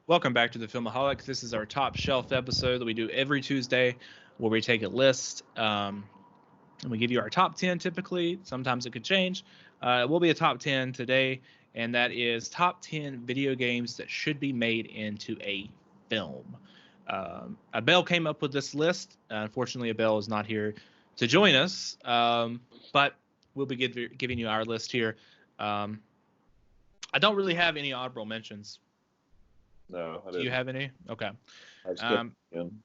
Welcome back to the Filmaholic. This is our top shelf episode that we do every Tuesday, where we take a list and we give you our top 10 typically. Sometimes it could change. It will be a top 10 today, and that is top 10 video games that should be made into a film. Abel came up with this list. Unfortunately, Abel is not here to join us, but we'll be giving you our list here. I don't really have any honorable mentions. No, I Do you didn't. have any? Okay. I skipped Um, him.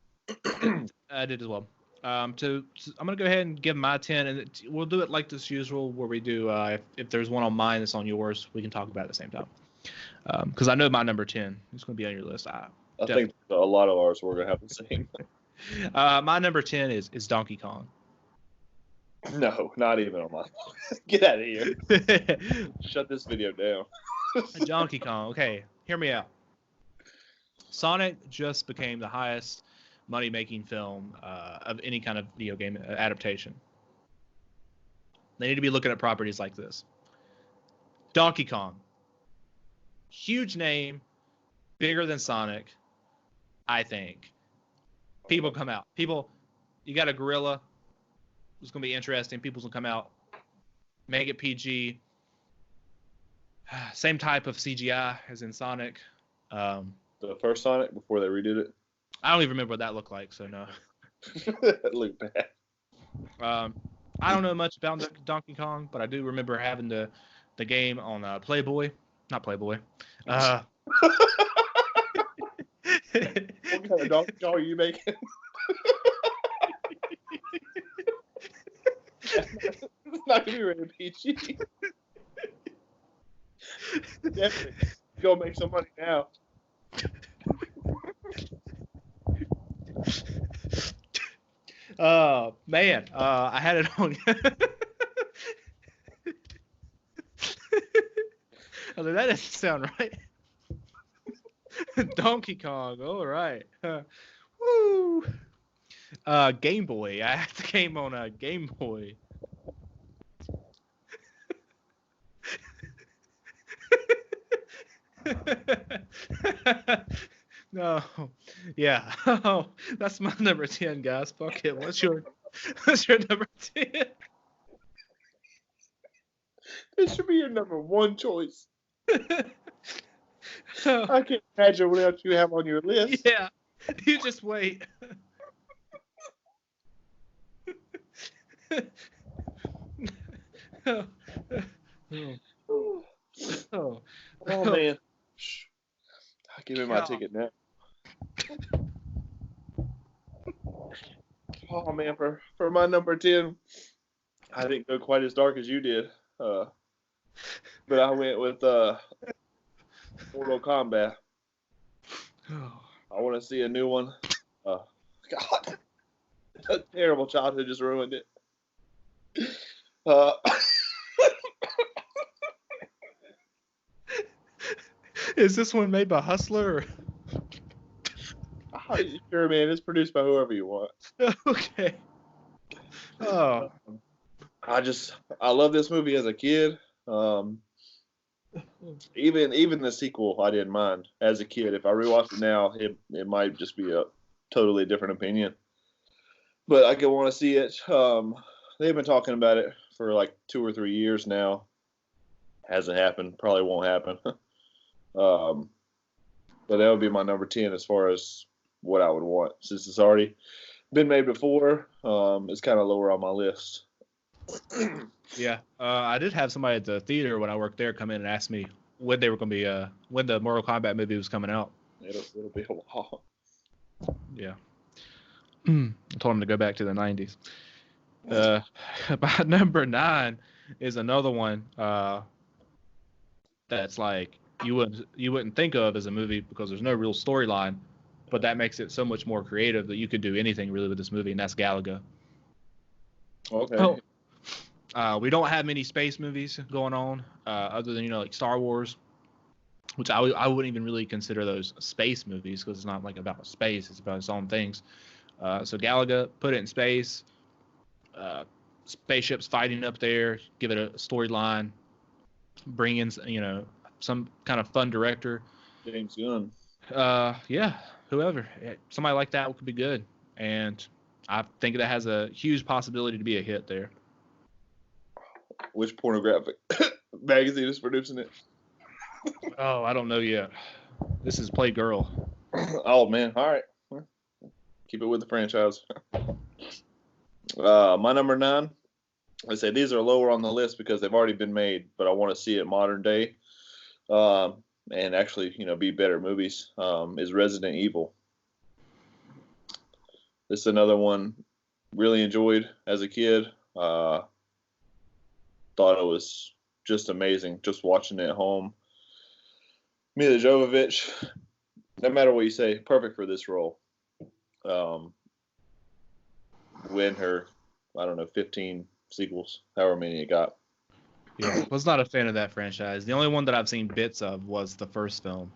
I did as well. I'm gonna go ahead and give my 10, and we'll do it like this usual, where we do if there's one on mine that's on yours, we can talk about it at the same time. Because I know my number 10 is gonna be on your list. I think a lot of ours we're gonna have the same. My number 10 is Donkey Kong. No, not even on my. Get out of here. Shut this video down. Donkey Kong. Okay, hear me out. Sonic just became the highest money-making film of any kind of video game adaptation. They need to be looking at properties like this. Donkey Kong. Huge name, bigger than Sonic, I think. People come out. You got a gorilla. It's going to be interesting. People's going to come out. Make it PG. Same type of CGI as in Sonic. The first Sonic before they redid it. I don't even remember what that looked like, so no. It looked bad. I don't know much about Donkey Kong, but I do remember having the game on Playboy. Not Playboy. What kind of Donkey Kong are you making? It's not gonna be rated PG. Definitely. Go make some money now. Oh man, I had it on. I was like, that doesn't sound right. Donkey Kong, all right. Woo. Game Boy. I had the game on a Game Boy. No, yeah. Oh, that's my number 10, guys. Fuck it. What's your number 10? This should be your number one choice. Oh, I can't imagine what else you have on your list. yeah, you just wait. Oh, oh, Oh man. Give me my ticket now. Oh man, for my number 10, I didn't go quite as dark as you did. But I went with Mortal Kombat. oh. I want to see a new one. God, a terrible childhood just ruined it. Is this one made by Hustler? Sure, man. It's produced by whoever you want. Okay. Oh. I love this movie as a kid. Even the sequel, I didn't mind as a kid. If I rewatch it now, it might just be a totally different opinion. But I could want to see it. They've been talking about it for like 2 or 3 years now. Hasn't happened. Probably won't happen. But that would be my number 10 as far as what I would want. Since it's already been made before, it's kind of lower on my list. Yeah, I did have somebody at the theater when I worked there come in and ask me when they were going to be when the Mortal Kombat movie was coming out. It'll be a while. Yeah. I told him to go back to the 90s. My number 9 is another one that's like you wouldn't think of as a movie because there's no real storyline, but that makes it so much more creative that you could do anything really with this movie, and that's Galaga. Okay. Oh. We don't have many space movies going on, other than like Star Wars, which I wouldn't even really consider those space movies because it's not like about space; it's about its own things. So Galaga, put it in space, spaceships fighting up there, give it a storyline, bring in some kind of fun director. James Gunn. Yeah, whoever. Somebody like that could be good. And I think that has a huge possibility to be a hit there. Which pornographic magazine is producing it? Oh, I don't know yet. This is Playgirl. Oh man, all right. Keep it with the franchise. My number 9. I say these are lower on the list because they've already been made, but I want to see it modern day, and actually, be better movies. Is Resident Evil. This is another one really enjoyed as a kid. Thought it was just amazing just watching it at home. Mila Jovovich, no matter what you say, perfect for this role. Win her, I don't know, 15 sequels, however many it got. Yeah, was not a fan of that franchise. The only one that I've seen bits of was the first film,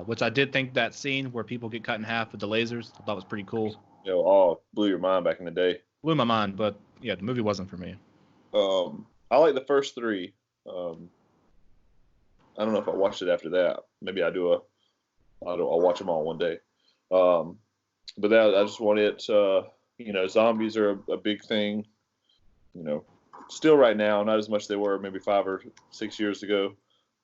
which I did think that scene where people get cut in half with the lasers, I thought was pretty cool. Blew your mind back in the day. Blew my mind, but yeah, the movie wasn't for me. I like the first 3. I don't know if I watched it after that. Maybe I'll watch them all one day. But that I just want it. Zombies are a big thing. Still right now, not as much as they were maybe 5 or 6 years ago.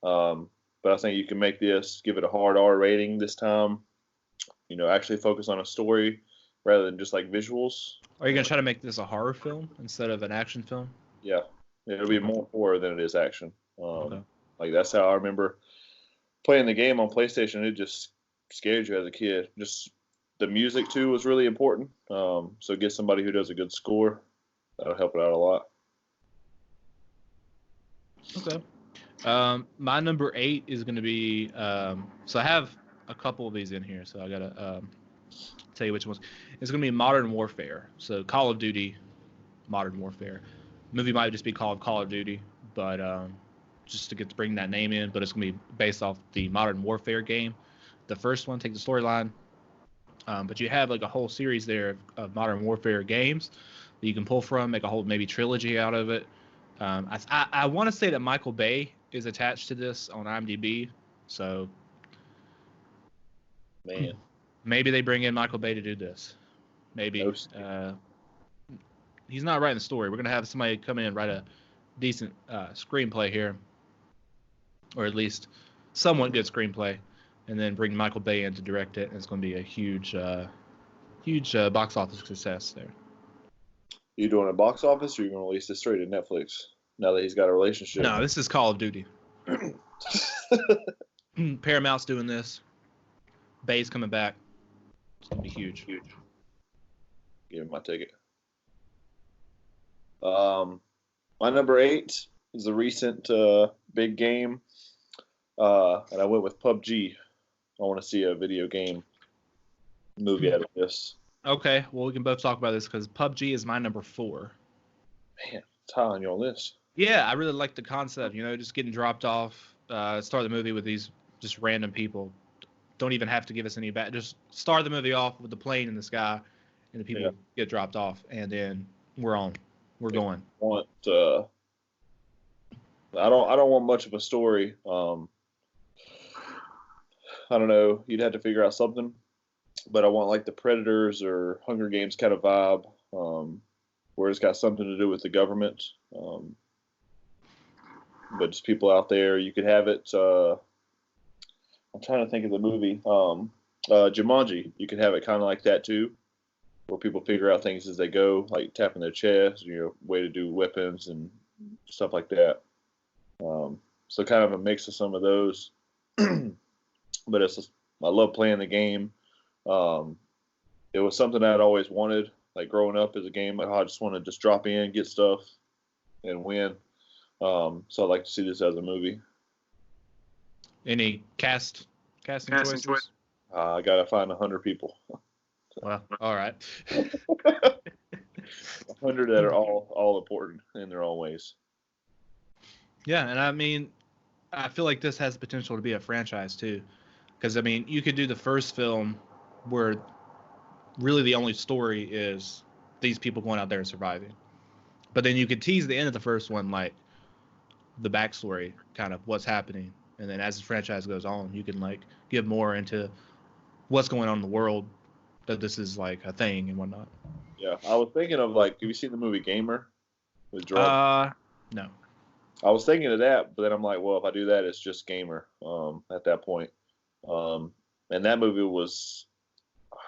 But I think you can make this, give it a hard R rating this time. Actually focus on a story rather than just like visuals. Are you gonna try to make this a horror film instead of an action film? Yeah, it'll be more horror than it is action. Okay. Like that's how I remember playing the game on PlayStation. It just scared you as a kid. Just the music too was really important. So get somebody who does a good score. That'll help it out a lot. Okay. My number 8 is going to be. So I have a couple of these in here, so I gotta tell you which ones. It's going to be Modern Warfare. So Call of Duty, Modern Warfare. The movie might just be called Call of Duty, but just to get to bring that name in. But it's going to be based off the Modern Warfare game. The first one, take the storyline. But you have like a whole series there of Modern Warfare games that you can pull from, make a whole maybe trilogy out of it. I want to say that Michael Bay is attached to this on IMDb, so Man, maybe they bring in Michael Bay to do this. Maybe he's not writing the story. We're gonna have somebody come in and write a decent screenplay here, or at least somewhat good screenplay, and then bring Michael Bay in to direct it. And it's gonna be a huge box office success there. You doing a box office, or you gonna release this straight to Netflix now that he's got a relationship? No, this is Call of Duty. Paramount's doing this. Bay's coming back. It's gonna be huge. Give him my ticket. My number 8 is a recent big game, and I went with PUBG. I want to see a video game movie out of this. Okay, well we can both talk about this because PUBG is my number 4. Man, it's high on your list. Yeah, I really like the concept. Just getting dropped off. Start the movie with these just random people. Don't even have to give us any back. Just start the movie off with the plane in the sky, and the people get dropped off, and then we're on. We're going. I don't want much of a story. I don't know. You'd have to figure out something, but I want like the Predators or Hunger Games kind of vibe, where it's got something to do with the government. But just people out there. You could have it. I'm trying to think of the movie. Jumanji. You could have it kind of like that too, where people figure out things as they go, like tapping their chest, way to do weapons and stuff like that. So kind of a mix of some of those. But I love playing the game. It was something I'd always wanted, like growing up as a game. Like, I just want to just drop in, get stuff, and win. So I'd like to see this as a movie. Any casting choices? I gotta find 100 people. Well, all right. 100 that are all important in their own ways. Yeah, and I mean, I feel like this has potential to be a franchise too, because I mean, you could do the first film where really the only story is these people going out there and surviving, but then you could tease the end of the first one, like the backstory, kind of what's happening, and then as the franchise goes on, you can like give more into what's going on in the world, that this is like a thing and whatnot. Yeah, I was thinking of like, have you seen the movie Gamer with Gerard? No. I was thinking of that, but then I'm like, well, if I do that, it's just Gamer at that point. And that movie was,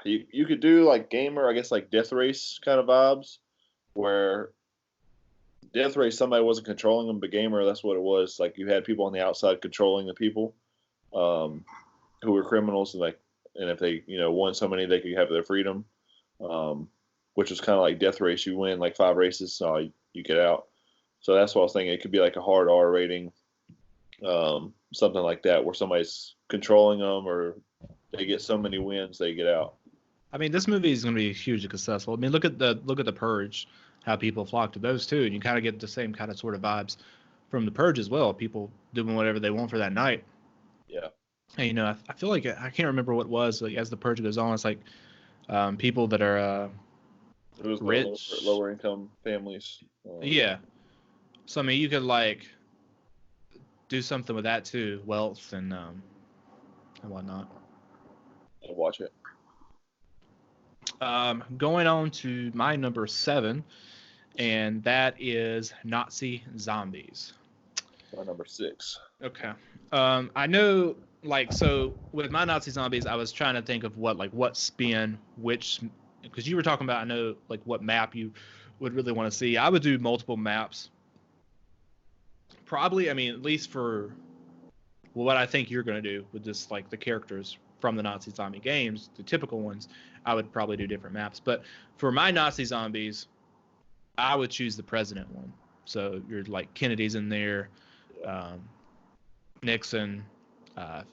you could do like Gamer, I guess like Death Race kind of vibes, where Death Race somebody wasn't controlling them, but Gamer, that's what it was. Like you had people on the outside controlling the people who were criminals, and if they won so many, they could have their freedom. Which was kind of like Death Race. You win like 5 races, so you get out. So that's what I was thinking. It could be like a hard R rating, something like that, where somebody's controlling them, or they get so many wins they get out. I mean, this movie is going to be hugely successful. I mean, look at the Purge, how people flock to those too, and you kind of get the same kind of sort of vibes from the Purge as well. People doing whatever they want for that night. Yeah. And I feel like I can't remember what it was. Like as the Purge goes on, it's like people that are it was rich, lower income families. Yeah. So I mean, you could like do something with that too, wealth and whatnot. I'll watch it. Going on to my number 7, and that is Nazi Zombies. My number 6. Okay. I know, like, so with my Nazi Zombies, I was trying to think of what spin, because you were talking about, I know, like, what map you would really want to see. I would do multiple maps. Probably, I mean, at least for what I think you're going to do with just, like, the characters from the Nazi Zombie games, the typical ones, I would probably do different maps. But for my Nazi Zombies, I would choose the president one. So you're like Kennedy's in there, Nixon,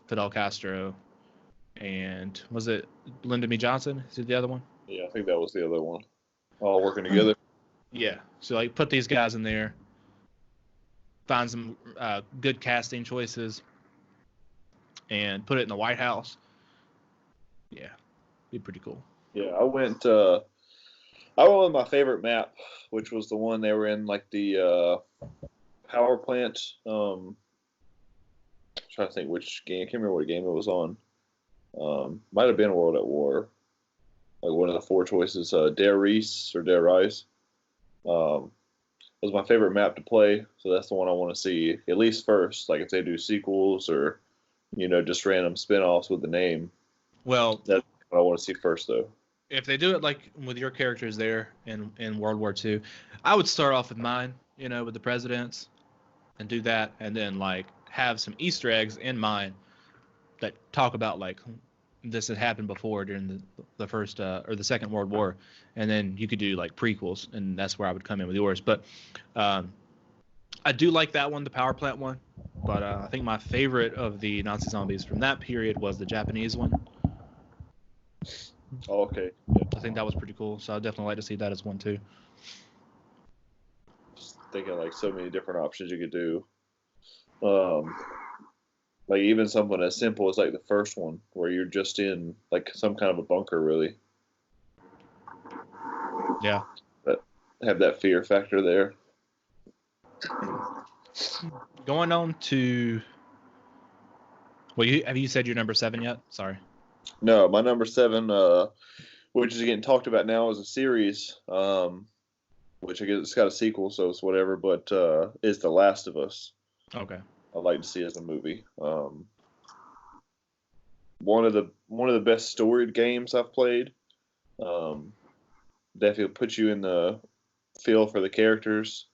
Fidel Castro, and was it Lyndon B. Johnson? Is it the other one? Yeah, I think that was the other one. All working together. Yeah. So like put these guys in there, find some good casting choices, and put it in the White House. Yeah, be pretty cool. Yeah, I went with my favorite map, which was the one they were in, like the power plant. I'm trying to think which game. I can't remember what game it was on. Might have been World at War. Like one of the 4 choices, Der Reese or Der Rice. Was my favorite map to play, so that's the one I want to see at least first. Like if they do sequels or just random spin-offs with the name. Well, that's what I want to see first, though. If they do it like with your characters there in World War II, I would start off with mine, with the presidents, and do that, and then like have some Easter eggs in mine that talk about like this had happened before during the first or the Second World War, and then you could do like prequels, and that's where I would come in with yours. But I do like that one, the power plant one, but I think my favorite of the Nazi Zombies from that period was the Japanese one. Oh, okay. Yeah. I think that was pretty cool, so I'd definitely like to see that as one too. Just thinking like so many different options you could do. Like even something as simple as like the first one, where you're just in like some kind of a bunker, really. Yeah. But have that fear factor there. Going on to, well, have you said your number 7 yet? Sorry. No, my number 7, which is getting talked about now as a series, which I guess it's got a sequel, so it's whatever, but is The Last of Us. Okay. I'd like to see as a movie. One of the best storied games I've played. Definitely puts you in the feel for the characters.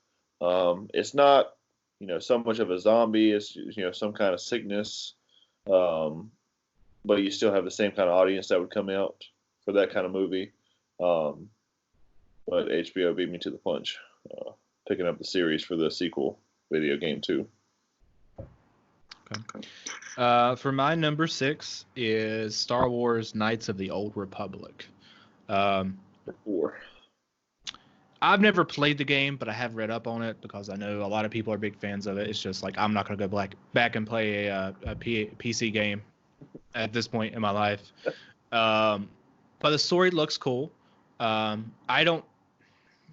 It's not, so much of a zombie. It's some kind of sickness. But you still have the same kind of audience that would come out for that kind of movie. But HBO beat me to the punch, picking up the series for the sequel video game too. Okay. For my number 6 is Star Wars Knights of the Old Republic. I've never played the game, but I have read up on it because I know a lot of people are big fans of it. It's just like I'm not going to go back and play a PC game at this point in my life. But the story looks cool. I don't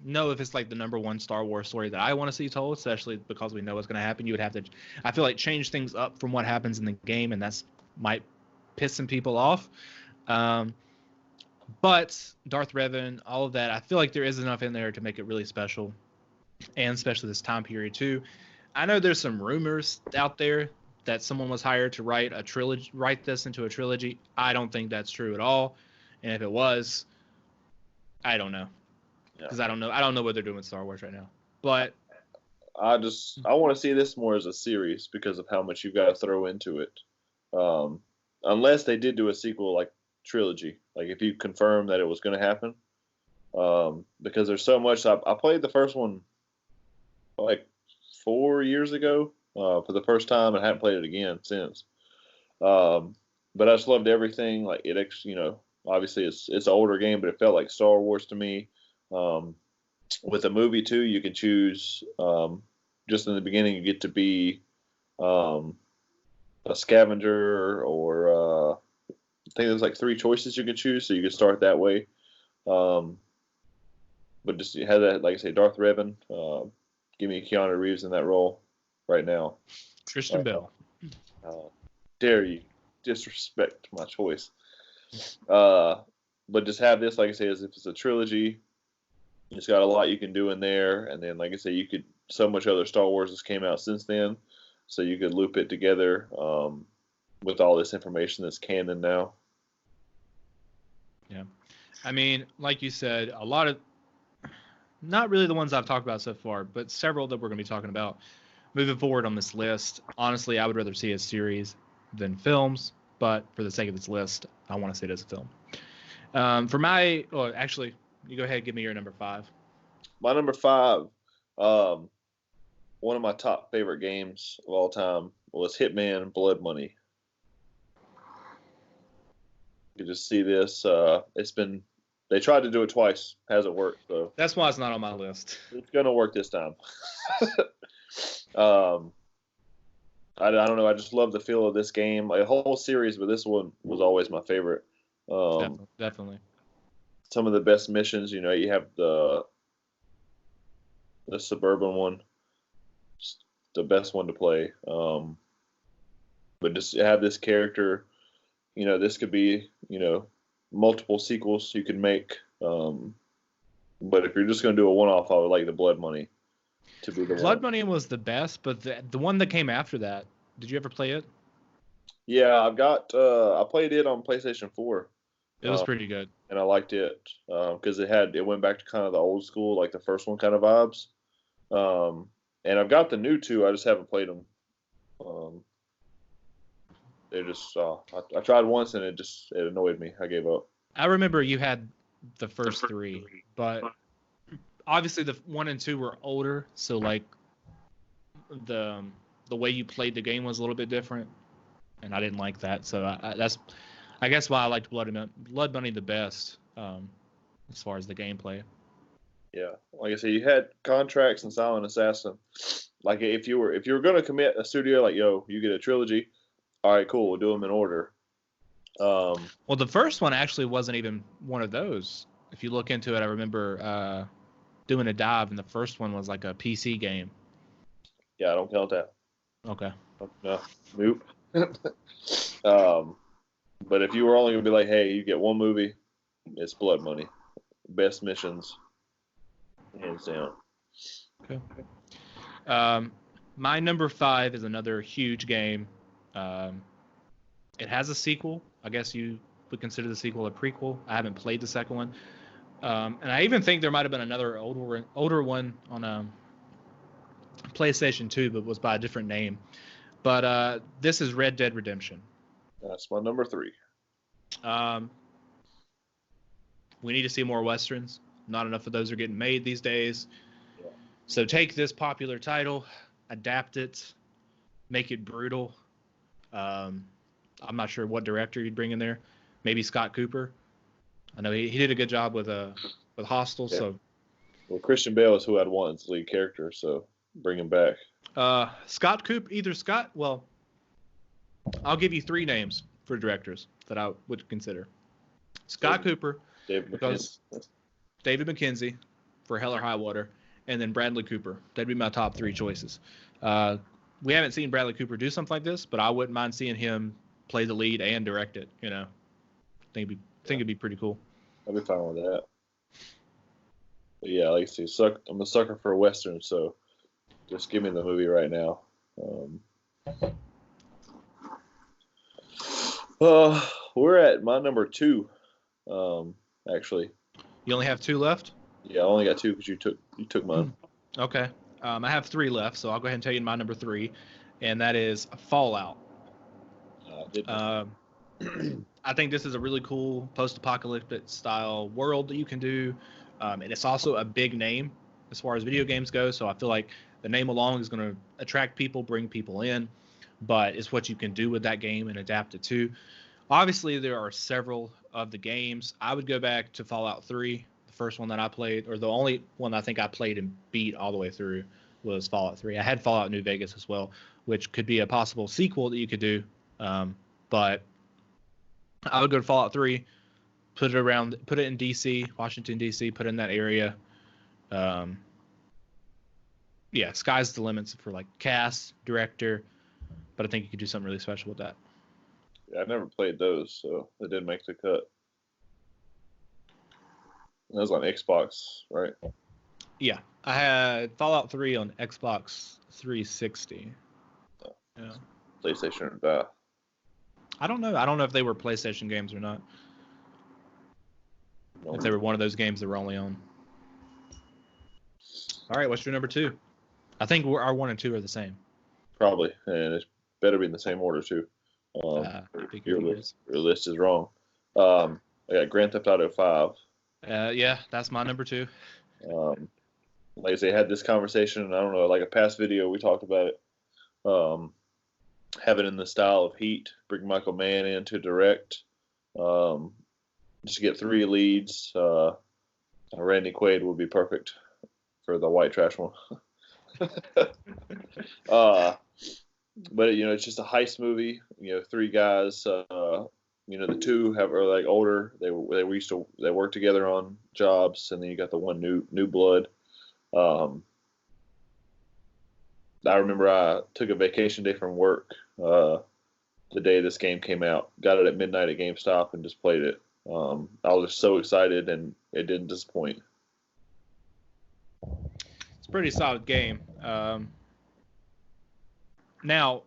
know if it's like the number one Star Wars story that I want to see told, especially because we know what's going to happen. You would have to, I feel like, change things up from what happens in the game, and that's might piss some people off. But Darth Revan, all of that, I feel like there is enough in there to make it really special, and especially this time period too. I know there's some rumors out there that someone was hired to write a trilogy, write this into a trilogy. I don't think that's true at all, and if it was, I don't know, because I don't know what they're doing with Star Wars right now. But I want to see this more as a series because of how much you've got to throw into it. Unless they did do a sequel like trilogy, like if you confirm that it was going to happen, because there's so much. I played the first one like 4 years ago for the first time, and I haven't played it again since. But I just loved everything. Like it, obviously it's an older game, but it felt like Star Wars to me. With a movie too, you can choose. Just in the beginning, you get to be a scavenger, or I think there's like 3 choices you can choose, so you can start that way. But just you have that, like I say, Darth Revan. Give me Keanu Reeves in that role right now. Christian Bale. Dare you disrespect my choice? But just have this, like I say, as if it's a trilogy. It's got a lot you can do in there, and then, like I say, so much other Star Wars has came out since then, so you could loop it together with all this information that's canon now. Yeah, I mean, like you said, a lot of, not really the ones I've talked about so far, but several that we're going to be talking about moving forward on this list. Honestly, I would rather see a series than films, but for the sake of this list, I want to see it as a film. Actually, you go ahead and give me your number 5. My number 5, one of my top favorite games of all time was Hitman Blood Money. You just see this. They tried to do it twice. Hasn't worked. So that's why it's not on my list. It's going to work this time. I don't know. I just love the feel of this game. Like, a whole series, but this one was always my favorite. Definitely. Some of the best missions. You have the suburban one. It's the best one to play. But just have this character. This could be, multiple sequels you could make. But if you're just going to do a one-off, I would like the Blood Money to be the Blood one. Money was the best, but the one that came after that, did you ever play it? Yeah, I played it on PlayStation 4. It was pretty good. And I liked it because it went back to kind of the old school, like the first one kind of vibes. And I've got the new 2. I just haven't played them. They're just I tried once and it annoyed me. I gave up. I remember you had the first 3, but obviously the 1 and 2 were older, so like the way you played the game was a little bit different, and I didn't like that. So that's I guess why I liked Blood Money the best as far as the gameplay. Yeah, like I said, you had Contracts and Silent Assassin. Like if you were going to commit a studio, like, yo, you get a trilogy. All right, cool. We'll do them in order. Well, the first one actually wasn't even one of those. If you look into it, I remember doing a dive, and the first one was like a PC game. Yeah, I don't count that. Okay. No, nope. But if you were only going to be like, hey, you get one movie, it's Blood Money. Best missions, hands down. Okay. My number 5 is another huge game. It has a sequel. I guess you would consider the sequel a prequel. I haven't played the second one. And I even think there might have been another older one on PlayStation 2, but was by a different name. But this is Red Dead Redemption. That's my number 3. We need to see more Westerns. Not enough of those are getting made these days. Yeah. So take this popular title, adapt it, make it brutal. I'm not sure what director you'd bring in there. Maybe Scott Cooper. I know he did a good job with Hostel. Yeah. So, well, Christian Bale is who I'd want as lead character, so bring him back. Scott Cooper, either Scott. Well, I'll give you 3 names for directors that I would consider. Scott Cooper, David McKenzie for Hell or High Water, and then Bradley Cooper. That'd be my top 3 choices. We haven't seen Bradley Cooper do something like this, but I wouldn't mind seeing him play the lead and direct it. You know, think it'd be pretty cool. I'd be fine with that. But yeah, like I say, I'm a sucker for a Western, so just give me the movie right now. We're at my number 2, actually. You only have 2 left? Yeah, I only got 2 because you took mine. Okay. I have 3 left, so I'll go ahead and tell you my number 3, and that is Fallout. I think this is a really cool post-apocalyptic style world that you can do, and it's also a big name as far as video games go. So I feel like the name alone is going to attract people, bring people in, but it's what you can do with that game and adapt it to. Obviously, there are several of the games. I would go back to Fallout 3. The first one that I played, or the only one I think I played and beat all the way through, was Fallout 3. I had Fallout New Vegas as well, which could be a possible sequel that you could do. But I would go to Fallout 3, put it in DC, Washington, DC, put it in that area. Yeah, sky's the limits for like cast, director, but I think you could do something really special with that. Yeah, I've never played those, so it didn't make the cut. That was on Xbox, right? Yeah, I had Fallout 3 on Xbox 360. Yeah. PlayStation. I don't know. I don't know if they were PlayStation games or not. No. If they were one of those games that were only on. All right, what's your number 2? I think our 1 and 2 are the same. Probably, and it better be in the same order too. Your list is wrong. I got Grand Theft Auto 5. Yeah, that's my number 2. Like I say, I had this conversation, and I don't know, like a past video, we talked about it. Have it in the style of Heat, bring Michael Mann in to direct. Just get 3 leads. Randy Quaid would be perfect for the white trash one. But it's just a heist movie. 3 guys. The 2 are like older. They work together on jobs, and then you got the one new blood. I remember I took a vacation day from work the day this game came out. Got it at midnight at GameStop and just played it. I was just so excited, and it didn't disappoint. It's a pretty solid game. Now,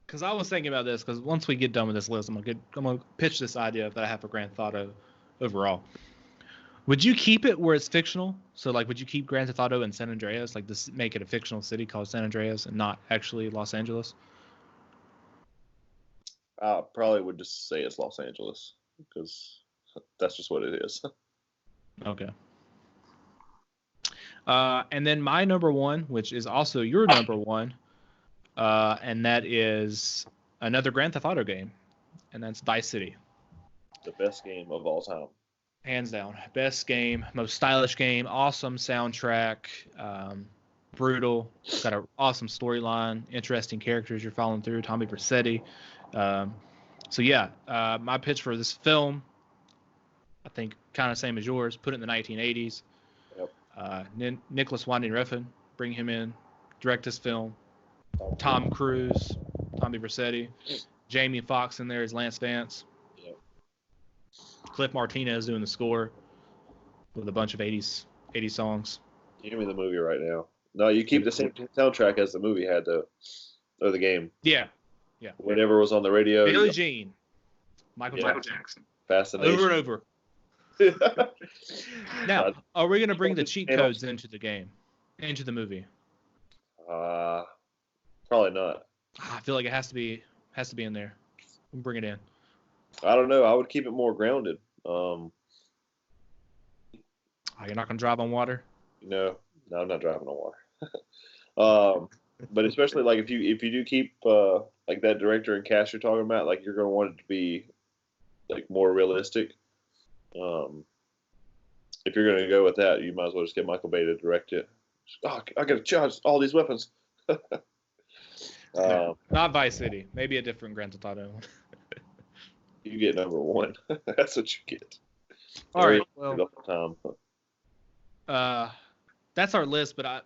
because I was thinking about this, because once we get done with this list, I'm gonna pitch this idea that I have for Grand Theft Auto overall. Would you keep it where it's fictional? So, like, would you keep Grand Theft Auto in San Andreas, like this, make it a fictional city called San Andreas, and not actually Los Angeles? I probably would just say it's Los Angeles, because that's just what it is. Okay. And then my number 1, which is also your number 1, and that is another Grand Theft Auto game, and that's Vice City. The best game of all time. Hands down. Best game, most stylish game, awesome soundtrack, brutal, got an awesome storyline, interesting characters you're following through, Tommy Vercetti. So yeah, my pitch for this film, I think kind of same as yours, put it in the 1980s. Yep. Nicholas Winding Refn, bring him in, direct this film. Tom Cruise, Tommy Vercetti, Jamie Foxx in there as Lance Vance. Yep. Cliff Martinez doing the score with a bunch of 80s songs. Give me the movie right now. No, you keep the same soundtrack as the movie had, though, or the game. Yeah. Whenever it was on the radio. Billie Jean. Michael Jackson. Fascination. Over and over. Now, are we going to bring the cheat codes into the game, into the movie? Probably not. I feel like it has to be in there. We'll bring it in. I don't know. I would keep it more grounded. You're not going to drive on water? No, I'm not driving on water. But especially like if you do keep like that director and cast you're talking about, like you're going to want it to be like more realistic. If you're going to go with that, you might as well just get Michael Bay to direct it. I got to charge all these weapons. Not Vice City. Maybe a different Grand Theft Auto. You get number 1. That's what you get. All right. Well, that's our list. But I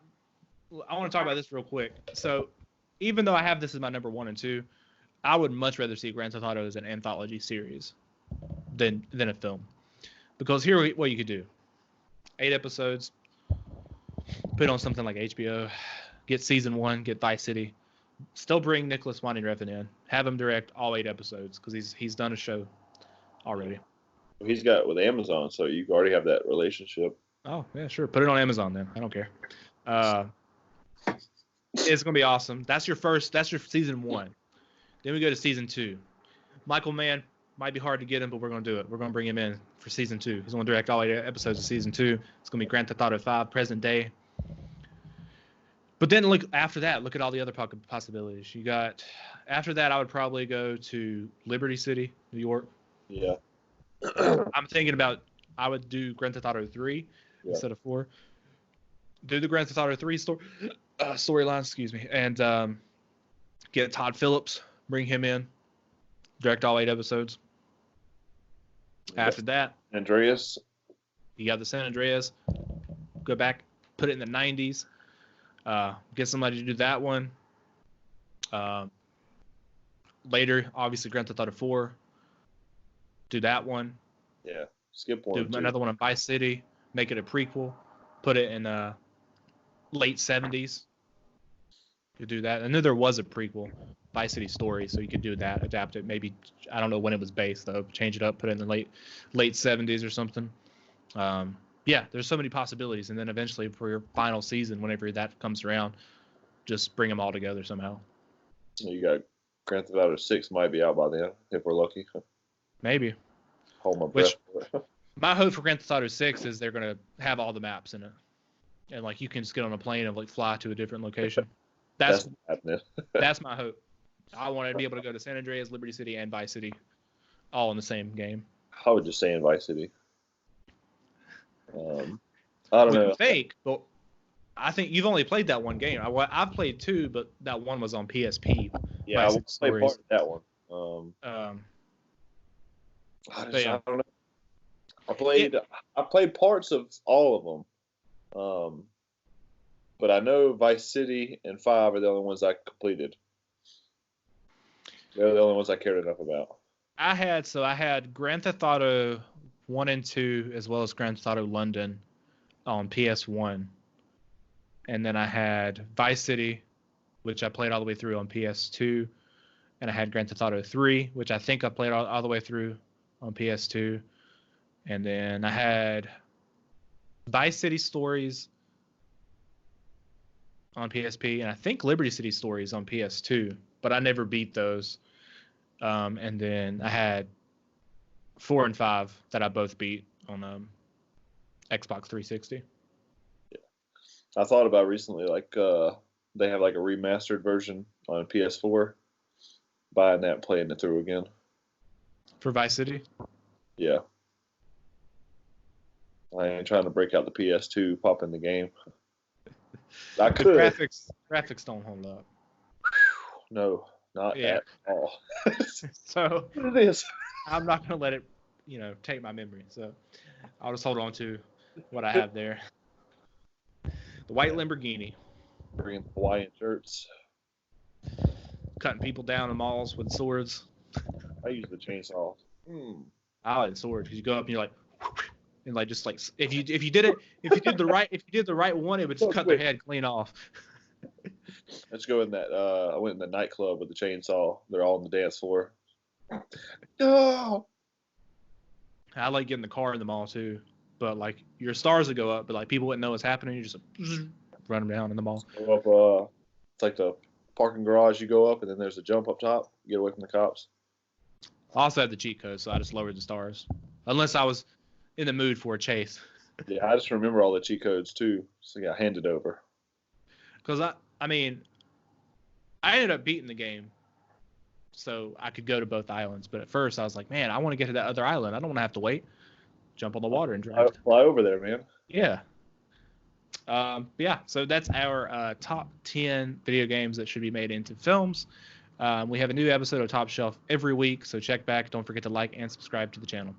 want to talk about this real quick. So even though I have this as my number 1 and 2, I would much rather see Grand Theft Auto as an anthology series than a film. Because here, what you could do: 8 episodes, put on something like HBO, get season 1, get Vice City, still bring Nicholas Winding Refn in, have him direct all 8 episodes because he's done a show already. He's got it with Amazon, so you already have that relationship. Oh yeah, sure. Put it on Amazon then. I don't care. It's gonna be awesome. That's your season 1. Then we go to season 2. Michael Mann might be hard to get him, but we're gonna do it. We're gonna bring him in for season 2. He's gonna direct all 8 episodes of season 2. It's gonna be Grand Theft Auto 5 present day. But then look at all the other possibilities. You got after that. I would probably go to Liberty City, New York. Yeah. I'm thinking about I would do Grand Theft Auto 3 instead of 4. Do the Grand Theft Auto 3 storyline, excuse me, and get Todd Phillips, bring him in, direct all 8 episodes. After that, Andreas. You got the San Andreas. Go back, put it in the 90s. Get somebody to do that one. Later, obviously, Grand Theft Auto 4. Do that one. Yeah, skip one. Do another one on Vice City. Make it a prequel. Put it in late 70s. You do that. I knew there was a prequel, Vice City Story, so you could do that, adapt it. Maybe I don't know when it was based though. Change it up, put it in the late 70s or something. Yeah, there's so many possibilities, and then eventually for your final season, whenever that comes around, just bring them all together somehow. You got Grand Theft Auto 6 might be out by then if we're lucky. Maybe. Hold my breath. My hope for Grand Theft Auto 6 is they're gonna have all the maps in it, and like you can just get on a plane and like fly to a different location. That's that's my hope. I want to be able to go to San Andreas, Liberty City, and Vice City, all in the same game. I would just say in Vice City. I don't know. Fake, but I think you've only played that one game. I've played 2, but that one was on PSP. Yeah, I played part of that one. I don't know. I played parts of all of them. But I know Vice City and 5 are the only ones I completed. They're the only ones I cared enough about. I had Grand Theft Auto 1 and 2 as well as Grand Theft Auto London on PS1. And then I had Vice City, which I played all the way through on PS2. And I had Grand Theft Auto 3, which I think I played all the way through on PS2. And then I had Vice City Stories on PSP, and I think Liberty City Stories on PS2, but I never beat those. And then I had 4 and 5 that I both beat on Xbox 360. Yeah, I thought about recently, like they have like a remastered version on PS4. Buying that, and playing it through again. For Vice City? Yeah. I ain't trying to break out the PS2, pop in the game. I could. The graphics don't hold up. No, not at all. So it is. I'm not gonna let it, take my memory. So I'll just hold on to what I have there. The white Lamborghini. Bringing Hawaiian shirts. Cutting people down in malls with swords. I use the chainsaw. I like the sword because you go up and you're like, and like just like if you did the right one, it would just cut their head clean off. Let's go in that. I went in the nightclub with the chainsaw. They're all on the dance floor. No. I like getting the car in the mall too, but like your stars would go up, but like people wouldn't know what's happening. You just run them down in the mall. Go up, it's like the parking garage. You go up, and then there's a jump up top. Get away from the cops. I also had the cheat code, so I just lowered the stars, unless I was in the mood for a chase. Yeah, I just remember all the cheat codes too, so yeah, handed over. Because I mean, I ended up beating the game, so I could go to both islands. But at first, I was like, man, I want to get to that other island. I don't want to have to wait. Jump on the water and drive. Fly over there, man. Yeah. Yeah, so that's our top 10 video games that should be made into films. We have a new episode of Top Shelf every week, so check back. Don't forget to like and subscribe to the channel.